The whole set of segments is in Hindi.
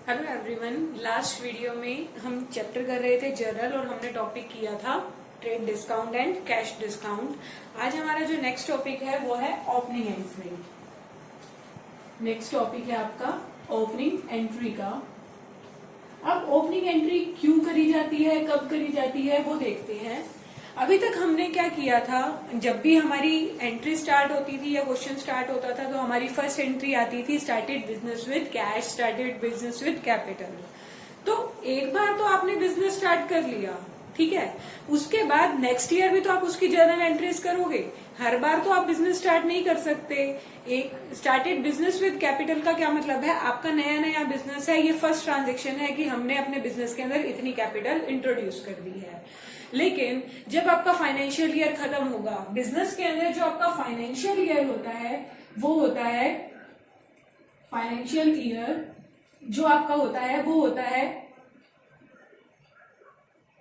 Hello everyone. लास्ट वीडियो में हम चैप्टर कर रहे थे जर्नल और हमने टॉपिक किया था trade discount and cash discount. आज हमारा जो नेक्स्ट टॉपिक है वो है ओपनिंग एंट्री। नेक्स्ट टॉपिक है आपका ओपनिंग एंट्री का। अब ओपनिंग एंट्री क्यों करी जाती है, कब करी जाती है, वो देखते हैं। अभी तक हमने क्या किया था, जब भी हमारी एंट्री स्टार्ट होती थी या क्वेश्चन स्टार्ट होता था तो हमारी फर्स्ट एंट्री आती थी started business with cash, started business with capital. तो एक बार तो आपने बिजनेस स्टार्ट कर लिया, ठीक है, उसके बाद नेक्स्ट ईयर भी तो आप उसकी जर्नल एंट्रीज करोगे। हर बार तो आप बिजनेस स्टार्ट नहीं कर सकते। एक स्टार्टेड बिजनेस विद कैपिटल का क्या मतलब है, आपका नया नया बिजनेस है, ये फर्स्ट ट्रांजेक्शन है कि हमने अपने बिजनेस के अंदर इतनी कैपिटल इंट्रोड्यूस कर दी है। लेकिन जब आपका फाइनेंशियल ईयर खत्म होगा, बिजनेस के अंदर जो आपका फाइनेंशियल ईयर होता है वो होता है फाइनेंशियल ईयर जो आपका होता है वो होता है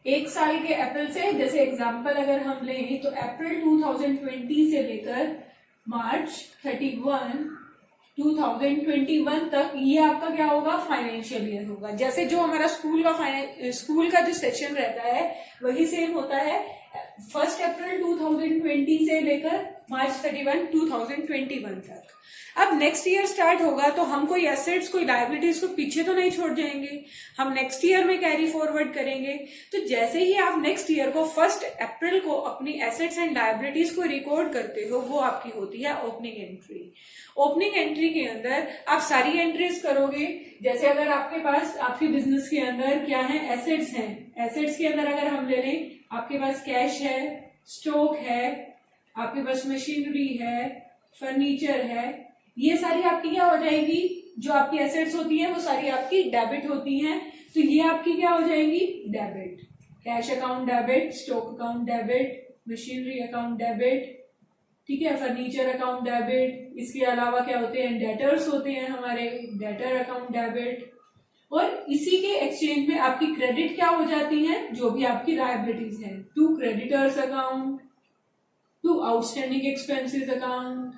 एक साल के अप्रैल से, जैसे एग्जांपल अगर हम लें तो अप्रैल 2020 से लेकर मार्च 31 2021 तक ये आपका क्या होगा, फाइनेंशियल ईयर होगा। जैसे जो हमारा स्कूल का जो सेशन रहता है वही सेम होता है, 1 अप्रैल 2020 से लेकर मार्च 31 2021 तक। अब नेक्स्ट ईयर स्टार्ट होगा तो हम कोई एसेट्स कोई लायबिलिटीज को पीछे तो नहीं छोड़ जाएंगे, हम नेक्स्ट ईयर में कैरी फॉरवर्ड करेंगे। तो जैसे ही आप नेक्स्ट ईयर को 1 अप्रैल को अपनी एसेट्स एंड लायबिलिटीज को रिकॉर्ड करते हो, वो आपकी होती है ओपनिंग एंट्री। ओपनिंग एंट्री के अंदर आप सारी एंट्रीज करोगे। जैसे अगर आपके पास आपके बिजनेस के अंदर क्या है, एसेट्स हैं, एसेट्स के अंदर अगर हम ले लें, आपके पास कैश है, स्टॉक है, आपके पास मशीनरी है, फर्नीचर है, ये सारी आपकी क्या हो जाएगी, जो आपकी एसेट्स होती है वो सारी आपकी डेबिट होती हैं। तो ये आपकी क्या हो जाएगी, debit. Cash account debit, stock account debit, machinery account debit, ठीक है, फर्नीचर अकाउंट डेबिट। इसके अलावा क्या होते हैं, डेटर्स होते हैं हमारे, डेटर अकाउंट डेबिट। और इसी के एक्सचेंज में आपकी क्रेडिट क्या हो जाती है, जो भी आपकी लायबिलिटीज हैं, to creditors account, to outstanding expenses account.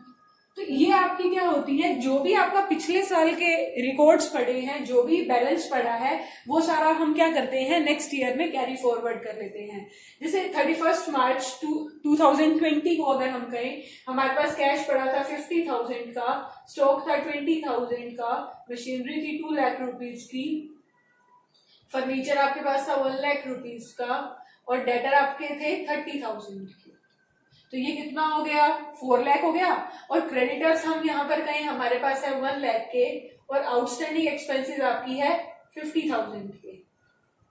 तो ये आपकी क्या होती है, जो भी आपका पिछले साल के रिकॉर्ड्स पड़े हैं, जो भी बैलेंस पड़ा है, वो सारा हम क्या करते हैं, नेक्स्ट ईयर में कैरी फॉरवर्ड कर लेते हैं। जैसे 31 मार्च 2020 को अगर हम कहें, हमारे पास कैश पड़ा था 50,000 का, स्टॉक था 20,000 का, मशीनरी थी 2 लाख रुपीज की, फर्नीचर आपके पास था 1 लाख रुपीज का, और डेटर आपके थे 30,000 के। तो ये कितना हो गया, 4 लाख हो गया। और क्रेडिटर्स हम यहाँ पर कहें हमारे पास है 1 लाख के, और आउटस्टैंडिंग एक्सपेंसेस आपकी है 50,000 के,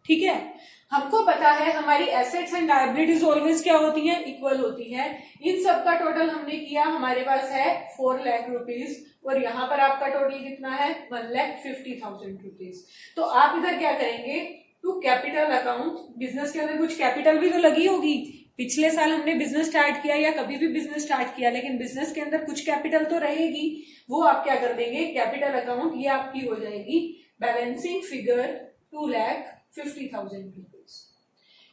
ठीक है। हमको पता है हमारी एसेट्स एंड लायबिलिटीज ऑलवेज क्या होती हैं, इक्वल होती हैं। इन सब का टोटल हमने किया, हमारे पास है 4 लाख रुपीज, और यहाँ पर आपका टोटल कितना है, 1,50,000 रुपीज। तो आप इधर क्या करेंगे, टू कैपिटल अकाउंट, बिजनेस के अंदर कुछ कैपिटल भी तो लगी होगी। पिछले साल हमने बिजनेस स्टार्ट किया या कभी भी बिजनेस स्टार्ट किया, लेकिन बिजनेस के अंदर कुछ कैपिटल तो रहेगी, वो आप क्या कर देंगे, कैपिटल अकाउंट, ये आपकी हो जाएगी बैलेंसिंग फिगर 2,50,000 रुपीज।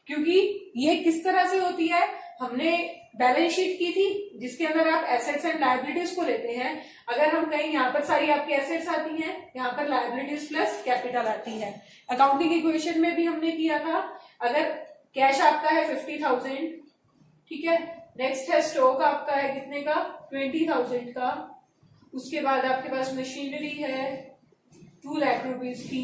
क्योंकि ये किस तरह से होती है, हमने बैलेंस शीट की थी जिसके अंदर आप एसेट्स एंड लायबिलिटीज को लेते हैं। अगर हम कहें यहाँ पर सारी आपकी एसेट्स आती हैं, यहाँ पर लायबिलिटीज प्लस कैपिटल आती है। अकाउंटिंग इक्वेशन में भी हमने किया था, अगर कैश आपका है 50,000, ठीक है, नेक्स्ट है स्टॉक आपका है कितने का, 20,000 का, उसके बाद आपके पास मशीनरी है 2 लाख रुपीज की,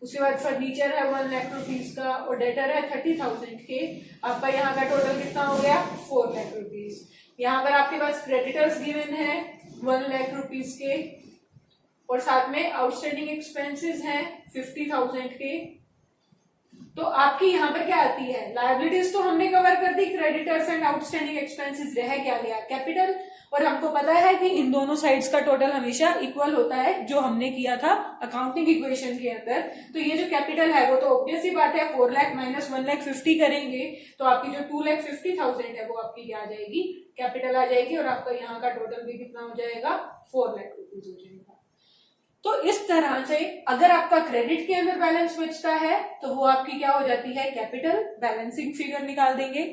उसके बाद फर्नीचर है 1 लाख रुपीज का, और डेटर है 30,000 के। आपका यहाँ का टोटल कितना हो गया, 4 लाख रुपीज। यहाँ पर आपके पास क्रेडिटर्स गिवन है 1 लाख रुपीज के, और साथ में आउटस्टैंडिंग एक्सपेंसेस हैं 50,000 के। तो आपकी यहाँ पर क्या आती है, लायबिलिटीज तो हमने कवर कर दी, क्रेडिटर्स एंड आउटस्टैंडिंग एक्सपेंसेस रह क्या गया, कैपिटल। और हमको पता है कि इन दोनों साइड्स का टोटल हमेशा इक्वल होता है, जो हमने किया था अकाउंटिंग इक्वेशन के अंदर। तो ये जो कैपिटल है वो तो ऑब्वियस ही बात है, 4 लाख माइनस 1,50,000 करेंगे तो आपकी जो 2,50,000 है वो आपकी क्या आ जाएगी, कैपिटल आ जाएगी, और आपका यहाँ का टोटल भी कितना हो जाएगा, 4 लाख रुपीज हो जाएगा। तो इस तरह से अगर आपका क्रेडिट के अंदर बैलेंस बचता है तो वो आपकी क्या हो जाती है, कैपिटल बैलेंसिंग फिगर निकाल देंगे।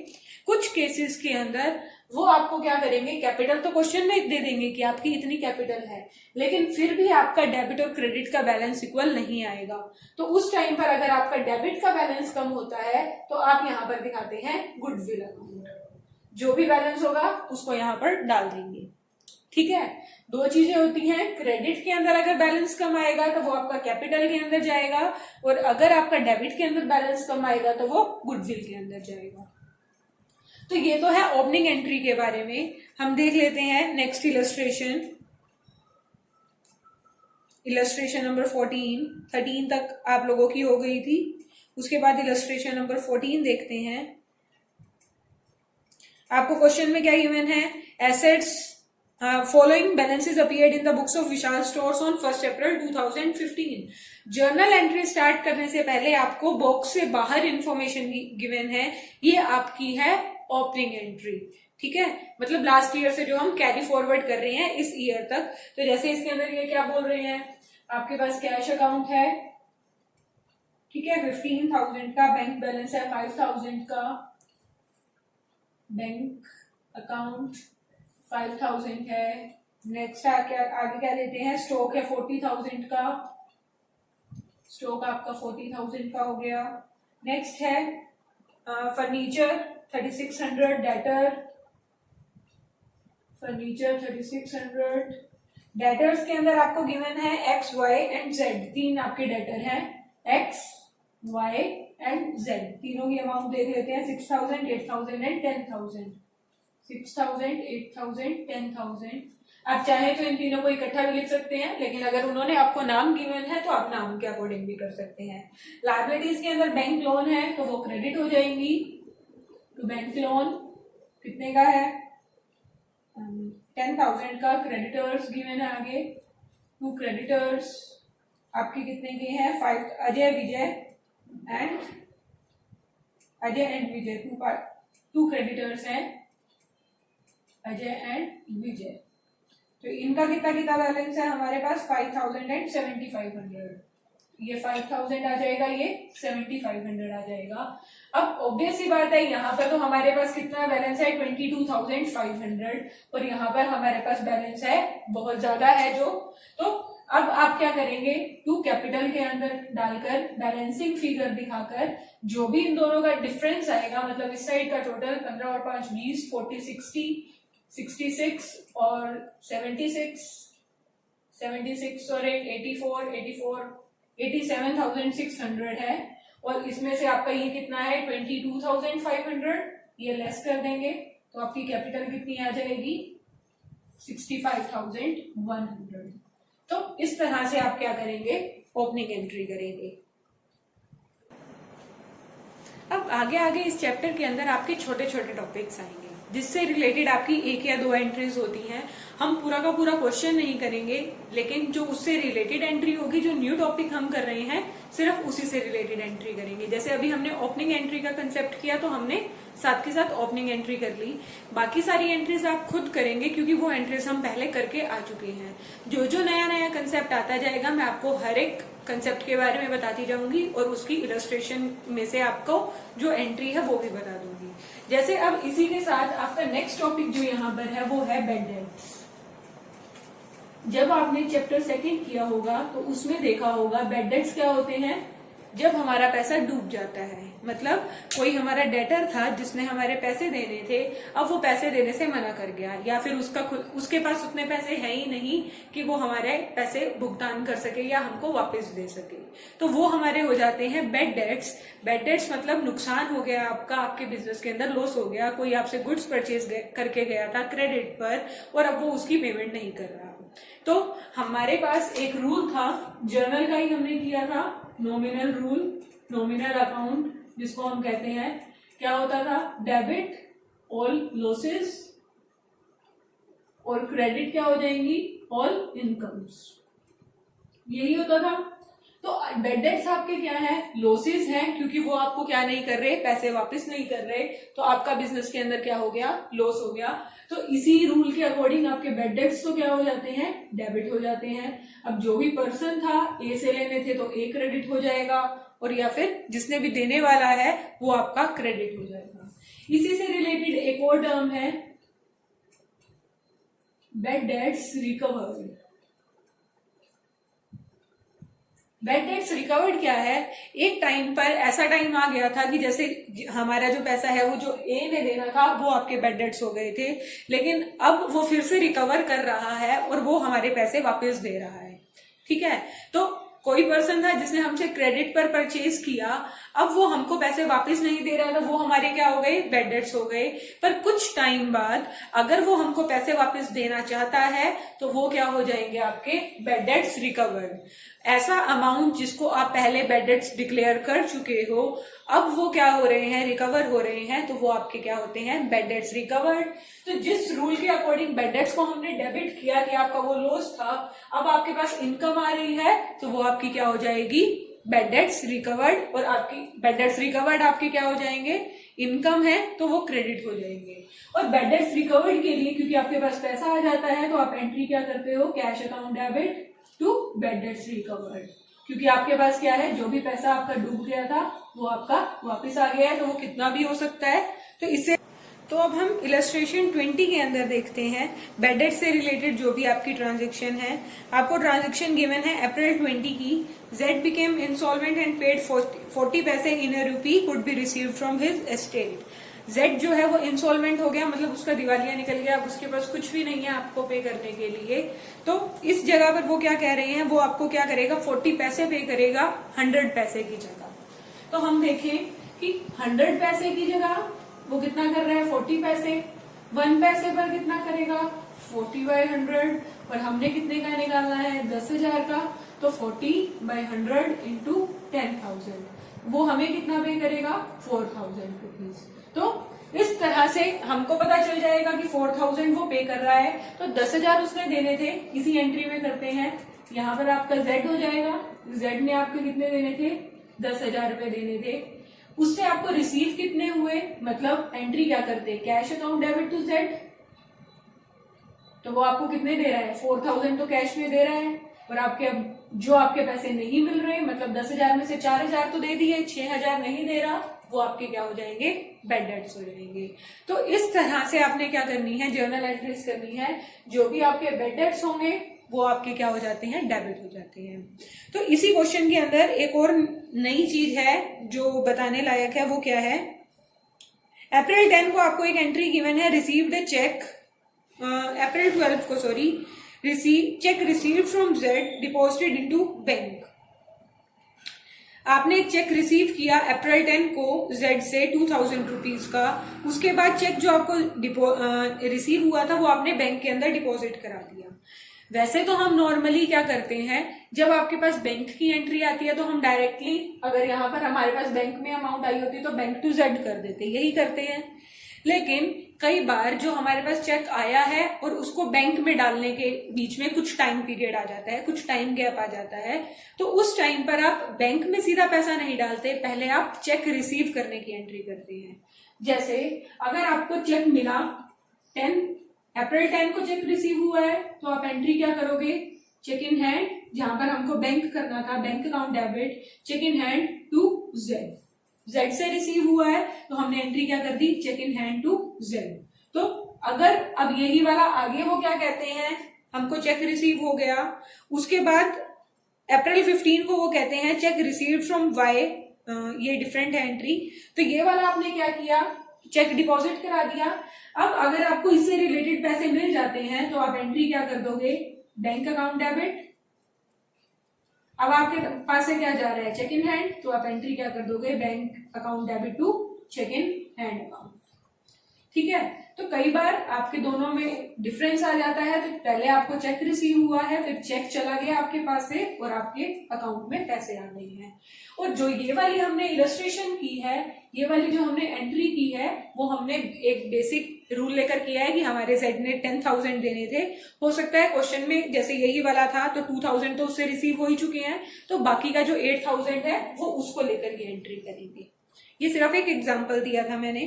कुछ केसेस के अंदर वो आपको क्या करेंगे, कैपिटल तो क्वेश्चन में दे देंगे कि आपकी इतनी कैपिटल है, लेकिन फिर भी आपका डेबिट और क्रेडिट का बैलेंस इक्वल नहीं आएगा। तो उस टाइम पर अगर आपका डेबिट का बैलेंस कम होता है तो आप यहाँ पर दिखाते हैं गुडविल अकाउंट। जो भी बैलेंस होगा उसको यहाँ पर डाल देंगे। ठीक है, दो चीजें होती हैं, क्रेडिट के अंदर अगर बैलेंस कम आएगा तो वो आपका कैपिटल के अंदर जाएगा, और अगर आपका डेबिट के अंदर बैलेंस कम आएगा तो वो गुडविल के अंदर जाएगा। तो ये तो है ओपनिंग एंट्री के बारे में। हम देख लेते हैं नेक्स्ट इलस्ट्रेशन, इलस्ट्रेशन नंबर 13 तक आप लोगों की हो गई थी। उसके बाद इलस्ट्रेशन नंबर 14 देखते हैं। आपको क्वेश्चन में क्या गिवन है, assets following balances appeared in the books of Vishal stores on 1 April 2015। Journal entry start करने से पहले आपको बॉक्स से बाहर इंफॉर्मेशन गिवन है, ये आपकी है ओपनिंग एंट्री। ठीक है, मतलब लास्ट ईयर से जो हम कैरी फॉरवर्ड कर रहे हैं इस ईयर तक। तो जैसे इसके अंदर ये क्या बोल रहे हैं, आपके पास कैश अकाउंट है, ठीक है, 15,000 का, बैंक बैलेंस है 5,000 का, बैंक अकाउंट 5,000 है। नेक्स्ट आगे क्या देते हैं, स्टॉक है 40,000 का, स्टॉक आपका 40,000 का हो गया। नेक्स्ट है फर्नीचर 3,600, डेटर फर्नीचर 3,600। डेटर्स के अंदर आपको गिवन है एक्स, वाई एंड जेड, तीन आपके डेटर हैं, एक्स, वाई एंड जेड। तीनों की अमाउंट देख लेते हैं, 6,000, 8,000 एंड 10,000। 6,000, 8,000, 10,000। आप चाहे तो इन तीनों को इकट्ठा भी लिख सकते हैं, लेकिन अगर उन्होंने आपको नाम गिवन है तो आप नाम के अकॉर्डिंग भी कर सकते हैं। लायबिलिटीज के अंदर बैंक लोन है तो वो क्रेडिट हो जाएंगी। तो बैंक लोन कितने का है, 10,000 का। क्रेडिटर्स गिवन है आगे, 2 क्रेडिटर्स आपके कितने के हैं, 5, अजय एंड विजय, 2 क्रेडिटर्स हैं, अजय एंड विजय। तो इनका कितना बैलेंस है हमारे पास, 5,000 एंड 7,500। ये 5,000 आ जाएगा, ये 7,500 आ जाएगा। अब ऑब्वियस सी बात है, यहाँ पर तो हमारे पास कितना बैलेंस है, 22,500, और यहाँ पर हमारे पास बैलेंस है बहुत ज्यादा है जो। तो अब आप क्या करेंगे, टू कैपिटल के अंदर डालकर बैलेंसिंग फिगर दिखाकर जो भी इन दोनों का डिफरेंस आएगा, मतलब इस साइड का टोटल 15 और 5 20, 40 60, 66 और 76 और 84 87,600 है। और इसमें से आपका ये कितना है, 22,500, ये लेस कर देंगे तो आपकी कैपिटल कितनी आ जाएगी, 65,100। तो इस तरह से आप क्या करेंगे, ओपनिंग एंट्री करेंगे। अब आगे इस चैप्टर के अंदर आपके छोटे छोटे टॉपिक्स आएंगे जिससे रिलेटेड आपकी 1 या 2 एंट्रीज होती हैं। हम पूरा का पूरा क्वेश्चन नहीं करेंगे, लेकिन जो उससे रिलेटेड एंट्री होगी, जो न्यू टॉपिक हम कर रहे हैं, सिर्फ उसी से रिलेटेड एंट्री करेंगे। जैसे अभी हमने ओपनिंग एंट्री का कंसेप्ट किया तो हमने साथ के साथ ओपनिंग एंट्री कर ली। बाकी सारी एंट्रीज आप खुद करेंगे क्योंकि वो एंट्रीज हम पहले करके आ चुके हैं। जो जो नया कंसेप्ट आता जाएगा मैं आपको हर एक कंसेप्ट के बारे में बताती जाऊंगी और उसकी इलस्ट्रेशन में से आपको जो एंट्री है वो भी बता दूंगी। जैसे अब इसी के साथ आपका नेक्स्ट टॉपिक जो यहाँ पर है वो है बेड डेट्स। जब आपने चैप्टर 2 किया होगा तो उसमें देखा होगा बेड डेट्स क्या होते हैं, जब हमारा पैसा डूब जाता है। मतलब कोई हमारा डेटर था जिसने हमारे पैसे देने थे, अब वो पैसे देने से मना कर गया, या फिर उसके पास उतने पैसे है ही नहीं कि वो हमारे पैसे भुगतान कर सके या हमको वापस दे सके, तो वो हमारे हो जाते हैं बेड डेट्स। बेड डेट्स मतलब नुकसान हो गया आपका, आपके बिजनेस के अंदर लॉस हो गया, कोई आपसे गुड्स परचेज करके गया था क्रेडिट पर और अब वो उसकी पेमेंट नहीं कर रहा। तो हमारे पास एक रूल था, जर्नल का ही हमने किया था, नॉमिनल रूल, नॉमिनल अकाउंट जिसको हम कहते हैं। क्या होता था, डेबिट ऑल लॉसेस और क्रेडिट क्या हो जाएंगी, ऑल इनकम्स, यही होता था। तो बैड डेट्स आपके क्या है, लॉसेस हैं, क्योंकि वो आपको क्या नहीं कर रहे, पैसे वापस नहीं कर रहे, तो आपका बिजनेस के अंदर क्या हो गया, लॉस हो गया। तो इसी रूल के अकॉर्डिंग आपके बैड डेट्स तो क्या हो जाते हैं, डेबिट हो जाते हैं। अब जो भी पर्सन था ए से लेने थे तो ए क्रेडिट हो जाएगा, और या फिर जिसने भी देने वाला है वो आपका क्रेडिट हो जाएगा। इसी से रिलेटेड एक और टर्म है bad debts recovered. Bad debts recovered क्या है, एक टाइम पर ऐसा टाइम आ गया था कि जैसे हमारा जो पैसा है वो जो ए ने देना था वो आपके बैड डेट्स हो गए थे, लेकिन अब वो फिर से रिकवर कर रहा है और वो हमारे पैसे वापस दे रहा है। ठीक है, तो कोई पर्सन था जिसने हमसे क्रेडिट पर परचेज किया, अब वो हमको पैसे वापस नहीं दे रहा था, वो हमारे क्या हो गए, बैड डेट्स हो गए। पर कुछ टाइम बाद अगर वो हमको पैसे वापस देना चाहता है तो वो क्या हो जाएंगे, आपके बैड डेट्स रिकवर्ड। ऐसा अमाउंट जिसको आप पहले बैड डेट्स डिक्लेयर कर चुके हो, अब वो क्या हो रहे हैं, रिकवर हो रहे हैं, तो वो आपके क्या होते हैं, बैड डेट्स रिकवर्ड। तो जिस रूल के अकॉर्डिंग बैड डेट्स को हमने डेबिट किया कि आपका वो लॉस था, अब आपके पास इनकम आ रही है तो वो आपकी क्या हो जाएगी, बैड डेट्स रिकवर्ड। और आपकी बैड डेट्स रिकवर्ड आपके क्या हो जाएंगे, इनकम है तो वो क्रेडिट हो जाएंगे। और बैड डेट्स रिकवर्ड के लिए क्योंकि आपके पास पैसा आ जाता है तो आप एंट्री क्या करते हो, cash account debit to bad debts recovered, क्योंकि आपके पास क्या है, जो भी पैसा आपका डूब गया था वो आपका वापस आ गया है, तो वो कितना भी हो सकता है। तो इससे तो अब हम इलस्ट्रेशन 20 के अंदर देखते हैं बैड डेट से रिलेटेड जो भी आपकी ट्रांजैक्शन है। आपको ट्रांजैक्शन गिवन है अप्रैल 20 की, Z became insolvent and paid 40 पैसे इन अ रूपी could be received from his estate. Z जो है वो इंसॉल्वेंट हो गया, मतलब उसका दिवालिया निकल गया, अब उसके पास कुछ भी नहीं है आपको पे करने के लिए। तो इस जगह पर वो क्या कह रहे हैं, वो आपको क्या करेगा, 40 पैसे पे करेगा 100 पैसे की जगह। तो हम देखें कि 100 पैसे की जगह वो कितना कर रहा है, 40 पैसे। 1 पैसे पर कितना करेगा, 40/100। और हमने कितने का निकालना है, 10,000 का, तो 40/100 इंटू 10,000, वो हमें कितना पे करेगा, 4,000 रुपीज। तो इस तरह से हमको पता चल जाएगा कि 4,000 वो पे कर रहा है, तो 10,000 उसने देने थे, इसी एंट्री में करते हैं। यहाँ पर आपका जेड हो जाएगा, जेड ने आपको कितने देने थे, 10,000 रुपए देने थे। उससे आपको रिसीव कितने हुए, मतलब एंट्री क्या करते हैं, cash account debit to Z, तो वो आपको कितने दे रहा है, 4,000 तो कैश में दे रहा है। और आपके जो आपके पैसे नहीं मिल रहे, मतलब 10,000 में से 4,000 तो दे दिए, 6,000 नहीं दे रहा, वो आपके क्या हो जाएंगे, बैड डेट्स हो जाएंगे। तो इस तरह से आपने क्या करनी है, जर्नल एंट्रीज करनी है, जो भी आपके बैड डेट्स होंगे वो आपके क्या हो जाते हैं, डेबिट हो जाते हैं। तो इसी क्वेश्चन के अंदर एक और नई चीज है जो बताने लायक है, वो क्या है, अप्रैल 10 को आपको एक एंट्री गिवन है, रिसीव्ड अ चेक, अप्रैल 12 को sorry, check received from Z deposited into bank. आपने एक चेक रिसीव किया अप्रैल 10 को जेड से 2,000 रुपीज का, उसके बाद चेक जो आपको रिसीव हुआ था वो आपने बैंक के अंदर डिपॉजिट करा दिया। वैसे तो हम नॉर्मली क्या करते हैं, जब आपके पास बैंक की एंट्री आती है तो हम डायरेक्टली, अगर यहाँ पर हमारे पास बैंक में अमाउंट आई होती है तो बैंक टू जेड कर देते, यही करते हैं। लेकिन कई बार जो हमारे पास चेक आया है और उसको बैंक में डालने के बीच में कुछ टाइम पीरियड आ जाता है, कुछ टाइम गैप आ जाता है, तो उस टाइम पर आप बैंक में सीधा पैसा नहीं डालते, पहले आप चेक रिसीव करने की एंट्री करते हैं। जैसे अगर आपको चेक मिला अप्रैल 10 को चेक रिसीव हुआ है, तो आप एंट्री क्या करोगे, चेक इन हैंड, जहां पर हमको बैंक करना था, bank account debit, cheque in hand to Z, Z से रिसीव हुआ है तो हमने एंट्री क्या कर दी, cheque in hand to Z. तो अगर अब यही वाला आगे वो क्या कहते हैं, हमको चेक रिसीव हो गया, उसके बाद अप्रैल 15 को वो कहते हैं चेक रिसीव्ड फ्रॉम वाई, ये डिफरेंट है एंट्री। तो ये वाला आपने क्या किया, चेक डिपॉजिट करा दिया। अब अगर आपको इससे रिलेटेड पैसे मिल जाते हैं तो आप एंट्री क्या कर दोगे, बैंक अकाउंट डेबिट। अब आपके पास से क्या जा रहा है, चेक इन हैंड, तो आप एंट्री क्या कर दोगे, bank account debit to cheque in hand account. ठीक है, तो कई बार आपके दोनों में डिफरेंस आ जाता है, तो पहले आपको चेक रिसीव हुआ है, फिर चेक चला गया आपके पास से और आपके अकाउंट में पैसे आ गए हैं। और जो ये वाली हमने इलस्ट्रेशन की है, ये वाली जो हमने एंट्री की है, वो हमने एक बेसिक रूल लेकर किया है कि हमारे जेड ने 10,000 देने थे। हो सकता है क्वेश्चन में जैसे यही वाला था तो 2,000 तो उससे रिसीव हो ही चुके हैं, तो बाकी का जो 8,000 है वो उसको लेकर ये एंट्री करेंगे। ये सिर्फ एक एग्जाम्पल दिया था मैंने,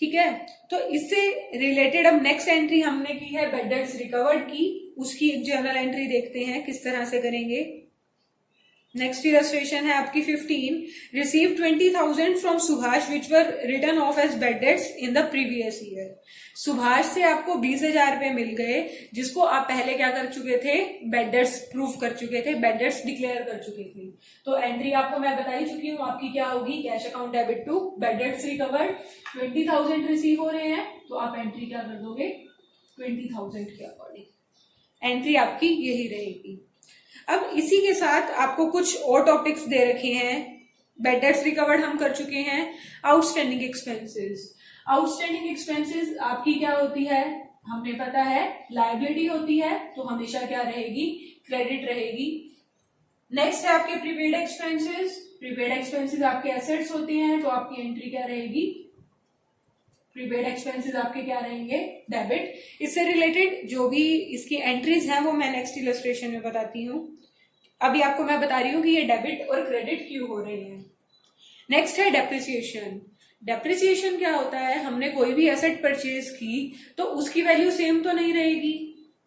ठीक है। तो इससे रिलेटेड अब नेक्स्ट एंट्री हमने की है बैड डेट्स रिकवर्ड की, उसकी एक जर्नल एंट्री देखते हैं किस तरह से करेंगे। नेक्स्ट इलस्ट्रेशन है आपकी 15, receive 20,000 from Subhash which were written off as bad debts in the previous year. Subhash से आपको 20,000 रुपए मिल गए जिसको आप पहले क्या कर चुके थे, बैड डेट्स प्रूफ कर चुके थे, बैड डेट्स डिक्लेयर कर चुके थे। तो एंट्री आपको मैं बता ही चुकी हूँ आपकी क्या होगी, cash account debit to bad debts recovered. 20,000 receive हो रहे हैं तो आप एंट्री क्या कर दोगे, 20,000 के अकॉर्डिंग एंट्री आपकी यही रहेगी। अब इसी के साथ आपको कुछ और टॉपिक्स दे रखे हैं। बैड डेट्स रिकवर्ड हम कर चुके हैं। आउटस्टैंडिंग एक्सपेंसेस, आउटस्टैंडिंग एक्सपेंसेस आपकी क्या होती है, हमें पता है लायबिलिटी होती है तो हमेशा क्या रहेगी, क्रेडिट रहेगी। नेक्स्ट है आपके प्रीपेड एक्सपेंसेस, प्रीपेड एक्सपेंसेस आपके एसेट्स होते हैं तो आपकी एंट्री क्या रहेगी, प्रीपेड एक्सपेंसेस आपके क्या रहेंगे, डेबिट। इससे रिलेटेड जो भी इसकी एंट्रीज हैं वो मैं नेक्स्ट इलस्ट्रेशन में बताती हूँ। अभी आपको मैं बता रही हूँ कि ये डेबिट और क्रेडिट क्यों हो रहे हैं। नेक्स्ट है डेप्रिसिएशन। डेप्रिसिएशन क्या होता है, हमने कोई भी एसेट परचेज की तो उसकी वैल्यू सेम तो नहीं रहेगी,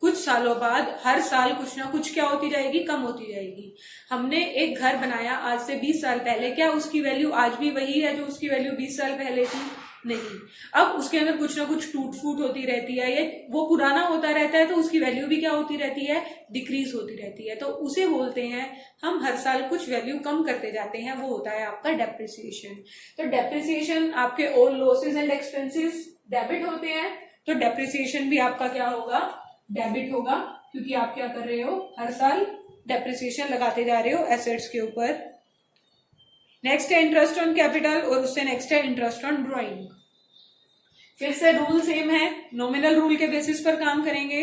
कुछ सालों बाद हर साल कुछ ना कुछ क्या होती जाएगी, कम होती जाएगी। हमने एक घर बनाया आज से 20 साल पहले, क्या उसकी वैल्यू आज भी वही है जो उसकी वैल्यू 20 साल पहले थी, नहीं। अब उसके अंदर कुछ ना कुछ टूट फूट होती रहती है, ये वो पुराना होता रहता है तो उसकी वैल्यू भी क्या होती रहती है, डिक्रीज होती रहती है। तो उसे बोलते हैं हम हर साल कुछ वैल्यू कम करते जाते हैं, वो होता है आपका डेप्रिसिएशन। तो डेप्रिसिएशन आपके all losses and expenses debit होते हैं, तो डेप्रिसिएशन भी आपका क्या होगा, डेबिट होगा, क्योंकि आप क्या कर रहे हो, हर साल डेप्रिसिएशन लगाते जा रहे हो एसेट्स के ऊपर। नेक्स्ट है इंटरेस्ट ऑन कैपिटल और उससे नेक्स्ट है इंटरेस्ट ऑन ड्रॉइंग। फिर से रूल सेम है, नॉमिनल रूल के बेसिस पर काम करेंगे।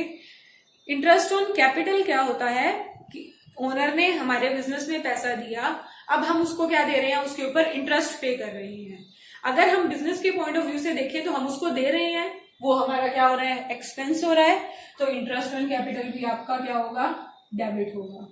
इंटरेस्ट ऑन कैपिटल क्या होता है कि ओनर ने हमारे बिजनेस में पैसा दिया, अब हम उसको क्या दे रहे हैं, उसके ऊपर इंटरेस्ट पे कर रहे हैं। अगर हम बिजनेस के पॉइंट ऑफ व्यू से देखें तो हम उसको दे रहे हैं, वो हमारा क्या हो रहा है, एक्सपेंस हो रहा है, तो इंटरेस्ट ऑन कैपिटल भी आपका क्या होगा, डेबिट होगा।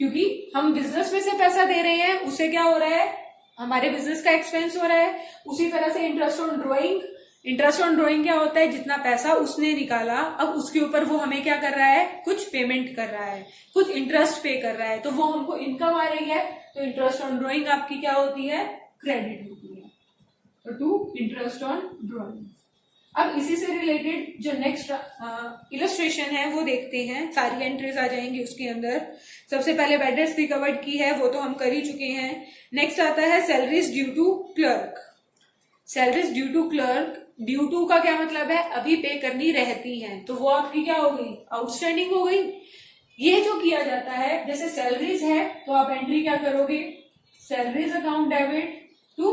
क्योंकि हम बिजनेस में से पैसा दे रहे हैं, उसे क्या हो रहा है, हमारे बिजनेस का एक्सपेंस हो रहा है। उसी तरह से interest on drawing, interest on drawing क्या होता है, जितना पैसा उसने निकाला अब उसके ऊपर वो हमें क्या कर रहा है, कुछ पेमेंट कर रहा है, कुछ इंटरेस्ट पे कर रहा है, तो वो हमको इनकम आ रही है, तो इंटरेस्ट ऑन ड्रॉइंग आपकी क्या होती है, क्रेडिट होती है। तो टू इंटरेस्ट ऑन ड्रॉइंग। अब इसी से रिलेटेड जो नेक्स्ट इलस्ट्रेशन है वो देखते हैं, सारी एंट्रीज आ जाएंगी उसके अंदर। सबसे पहले बैड डेट्स रिकवर्ड की है, वो तो हम कर ही चुके हैं। नेक्स्ट आता है salaries due to clerk. Salaries due to clerk, due to का क्या मतलब है, अभी पे करनी रहती है, तो वो आपकी क्या हो गई, आउटस्टैंडिंग हो गई। ये जो किया जाता है, जैसे सैलरीज है तो आप एंट्री क्या करोगे, salaries account debit to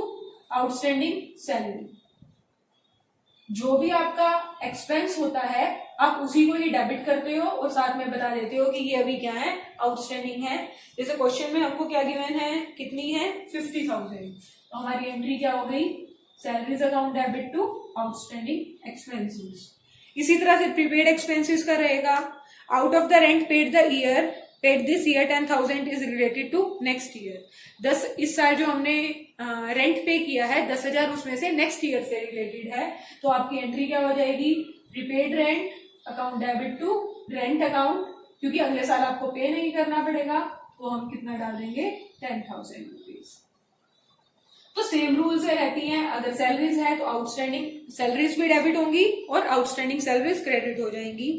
outstanding salary. जो भी आपका एक्सपेंस होता है आप उसी को ही डेबिट करते हो और साथ में बता देते हो कि ये अभी क्या है, आउटस्टैंडिंग है। जैसे क्वेश्चन में हमको क्या गिवन है, कितनी है, 50,000, तो हमारी एंट्री क्या हो गई, salaries account debit to outstanding expenses. इसी तरह से प्रीपेड एक्सपेंसेस का रहेगा, out of the rent paid the year, paid this year 10,000 is related to next year. 10 इस साल जो हमने रेंट पे किया है 10,000 उसमें से नेक्स्ट ईयर से रिलेटेड है, तो आपकी एंट्री क्या हो जाएगी, prepaid rent account debit to rent account, क्योंकि अगले साल आपको पे नहीं करना पड़ेगा, तो हम कितना डाल देंगे, 10,000 रुपीज। तो सेम रूल से रहती हैं, अगर सैलरीज है तो आउटस्टैंडिंग सैलरीज भी डेबिट होंगी और आउटस्टैंडिंग सैलरीज क्रेडिट हो जाएंगी।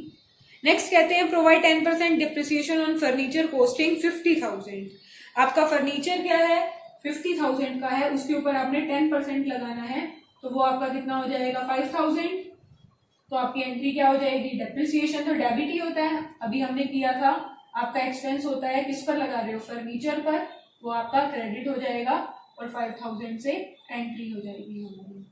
नेक्स्ट कहते हैं provide 10% depreciation on furniture costing 50,000। आपका फर्नीचर क्या है, 50,000 का है, उसके ऊपर आपने 10% लगाना है, तो वो आपका कितना हो जाएगा, 5,000। तो आपकी एंट्री क्या हो जाएगी, डेप्रिसिएशन तो डेबिट ही होता है, अभी हमने किया था। आपका एक्सपेंस होता है किस पर लगा रहे हो, फर्नीचर पर, वो आपका क्रेडिट हो जाएगा और 5,000 से एंट्री हो जाएगी हमारी।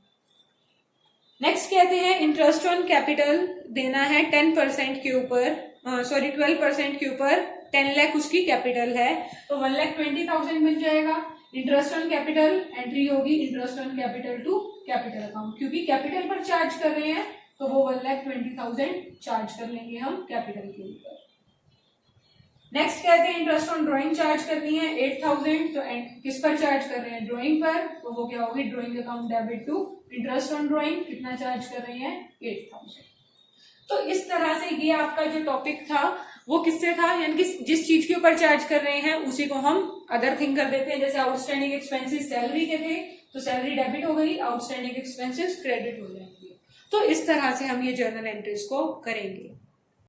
नेक्स्ट कहते हैं इंटरेस्ट ऑन कैपिटल देना है 10% के ऊपर, 12% के ऊपर, 10 लाख उसकी कैपिटल है, तो 1,20,000 बन जाएगा। इंटरेस्ट ऑन कैपिटल एंट्री होगी interest on capital to capital account, क्योंकि कैपिटल पर चार्ज कर रहे हैं तो वो 1,20,000 चार्ज कर लेंगे हम कैपिटल के ऊपर। नेक्स्ट कहते हैं इंटरेस्ट ऑन ड्राइंग चार्ज करनी है 8,000, तो किस पर चार्ज कर रहे हैं, ड्राइंग पर, तो वो क्या होगी drawing account debit to interest on drawing, कितना चार्ज कर रहे हैं 8,000। तो इस तरह से ये आपका जो टॉपिक था वो किससे था, यानी कि जिस चीज के ऊपर चार्ज कर रहे हैं उसी को हम अदर थिंग कर देते हैं। जैसे आउटस्टैंडिंग एक्सपेंसेस सैलरी के थे तो सैलरी डेबिट हो गई, आउटस्टैंडिंग एक्सपेंसेस क्रेडिट हो जाएंगे। तो इस तरह से हम ये जर्नल एंट्रीज को करेंगे।